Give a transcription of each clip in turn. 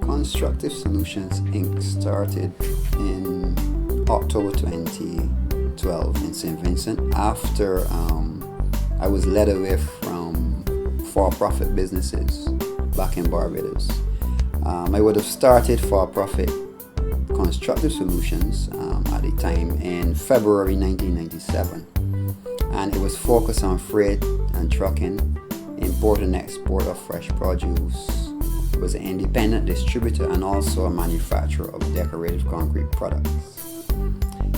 Constructive Solutions Inc. started in October 2012 in St. Vincent after I was led away from for-profit businesses back in Barbados. I would have started for-profit Constructive Solutions at the time in February 1997, and it was focused on freight and trucking, import and export of fresh produce. It was an independent distributor and also a manufacturer of decorative concrete products.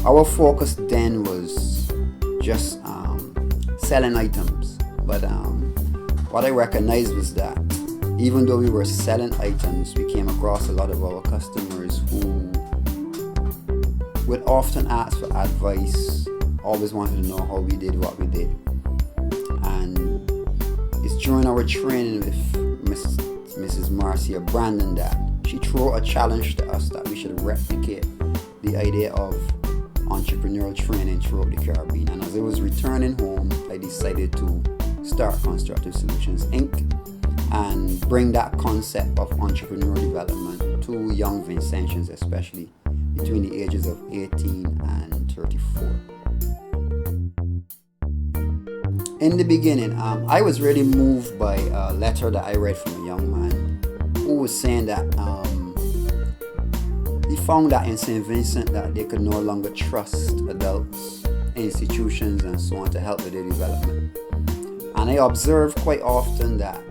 Our focus then was just selling items, but what I recognized was that even though we were selling items, we came across a lot of our customers who would often ask for advice, always wanted to know how we did what we did. And it's during our training with Mrs. Marcia Brandon that she threw a challenge to us that we should replicate the idea of entrepreneurial training throughout the Caribbean. And as I was returning home, I decided to start Constructive Solutions Inc. and bring that concept of entrepreneurial development to young Vincentians, especially between the ages of 18 and 34. In the beginning, I was really moved by a letter that I read from a young man who was saying that he found that in St. Vincent that they could no longer trust adults, institutions, and so on to help with their development. And I observed quite often that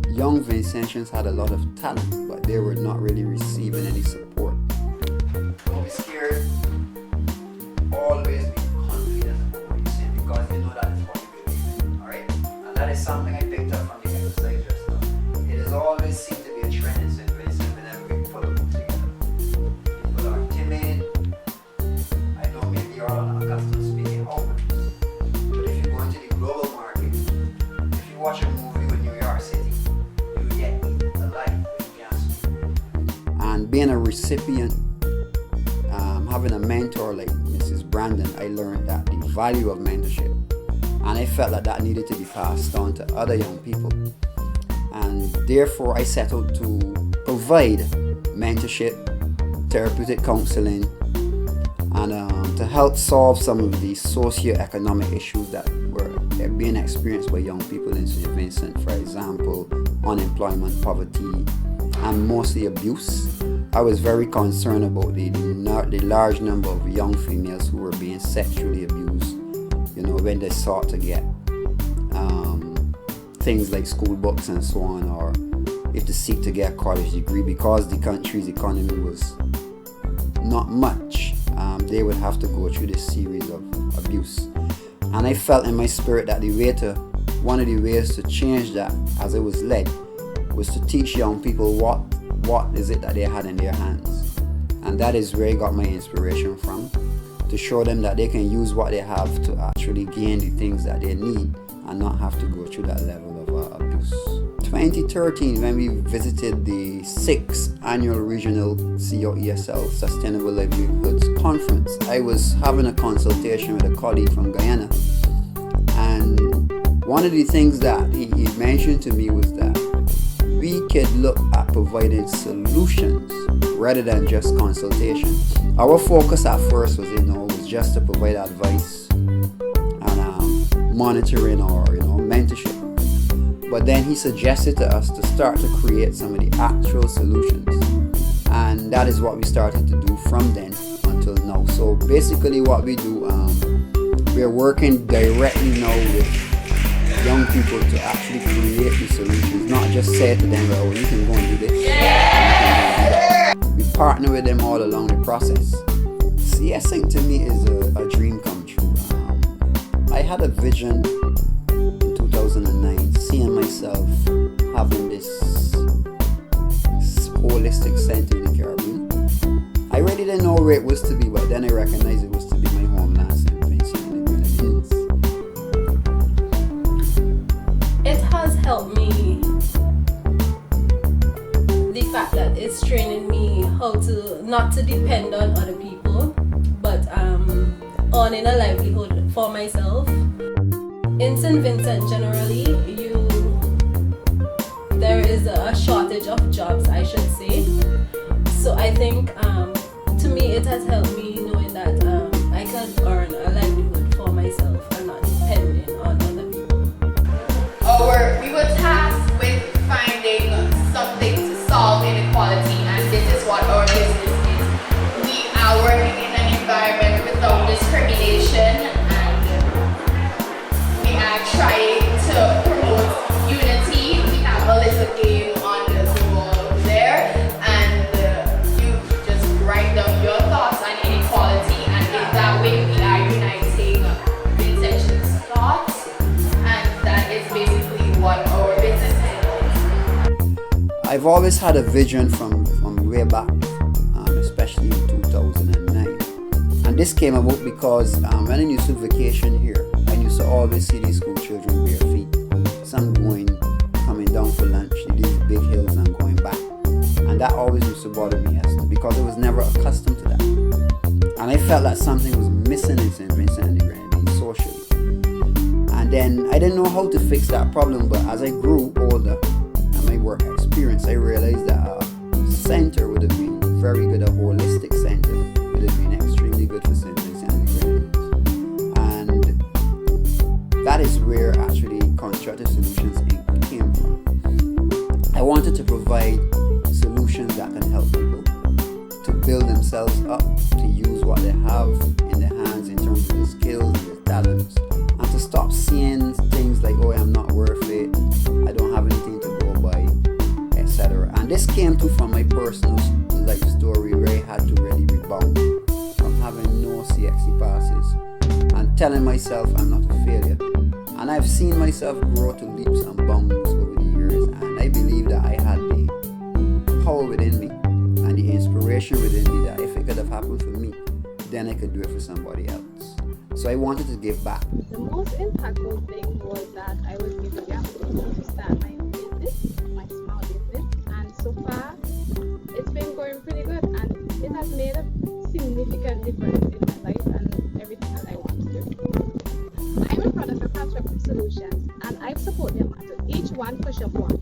young Vincentians had a lot of talent, but they were not really receiving any support. Don't be scared. Always be confident about what you say because you know that is what you believe in. Alright? And that is something I picked up from the exercise just now. It has always seemed to be a trend in St. Vincent whenever we put a book together. People are timid. I know maybe you're all unaccustomed to speaking openly. But if you go into the global market, if you watch a movie with New York City, you get the life when you can't speak. And being a recipient, having a mentor like Mrs. Brandon, I learned that the value of mentorship, and I felt that needed to be passed on to other young people, and therefore I set out to provide mentorship, therapeutic counseling, and to help solve some of the socio-economic issues that were being experienced by young people in St. Vincent. For example, unemployment, poverty, and mostly abuse. I was very concerned about the large number of young females who were being sexually abused, when they sought to get things like school books and so on, or if they seek to get a college degree, because the country's economy was not much, they would have to go through this series of abuse. And I felt in my spirit that one of the ways to change that, as I was led, was to teach young people what is it that they had in their hands. And that is where I got my inspiration from, to show them that they can use what they have to actually gain the things that they need and not have to go through that level of abuse. 2013, when we visited the 6th annual regional COESL Sustainable Livelihoods Conference, I was having a consultation with a colleague from Guyana, and one of the things that he mentioned to me was that we could look at providing solutions rather than just consultation. Our focus at first was just to provide advice and monitoring or mentorship. But then he suggested to us to start to create some of the actual solutions, and that is what we started to do from then until now. So basically, what we do, we're working directly now with young people to actually create the solutions, not just say to them, well, you can go and do this. Yeah. We partner with them all along the process. C.S.Inc to me is a dream come true. I had a vision in 2009, seeing myself having this holistic center in the Caribbean. I really didn't know where it was to be, but then I recognized it was to be my homeland, St. Vincent and the Grenadines. It has helped me. The fact that it's training me how to not to depend on other people, but earning a livelihood for myself. In St. Vincent generally, there is a shortage of jobs, I should say. So I think to me it has helped me knowing that I can earn a livelihood for myself and not depending on other people. We were tasked with finding something to solve inequality, and this is what our business is. We are working in an environment without discrimination, and we are trying to promote unity. We have a little game on the wall there, and you just write down your thoughts on inequality, and in that way we are uniting Vincentians' thoughts, and that is basically what our business is. I've always had a vision from way back, especially in 2009. And this came about because when I used to vacation here, I used to always see these school children bare feet. Some coming down for lunch in these big hills and going back. And that always used to bother me because I was never accustomed to that. And I felt that something was missing in St. Vincent and the Grenadines socially. And then I didn't know how to fix that problem, but as I grew older and my work experience, I realized that a center would have been very good, a holistic center would have been extremely good for St. Vincent and the Grenadines. And that is where actually Constructive Solutions Inc. came from. I wanted to provide solutions that can help people to build themselves up, to use what they have in their hands in terms of their skills and their talents, and to stop seeing things like, oh, I'm not worth it, I don't have anything to go by, etc. And this came from my personal life story where I had to really rebound from having no CXC passes and telling myself I'm not a failure. And I've seen myself grow to leaps and bounds over the years, and I believe that I had the power within me and the inspiration within me that if it could have happened for me, then I could do it for somebody else. So I wanted to give back. The most impactful thing was that I was given the opportunity to start my business, my small business, and so far it's been going pretty good, and it has made a significant difference in my life and everything that I want to do. I'm a product of Constructive Solutions, and I support them to each one push up one.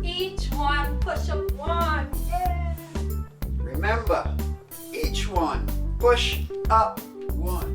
Each one push up one. Yeah. Remember, each one push up one.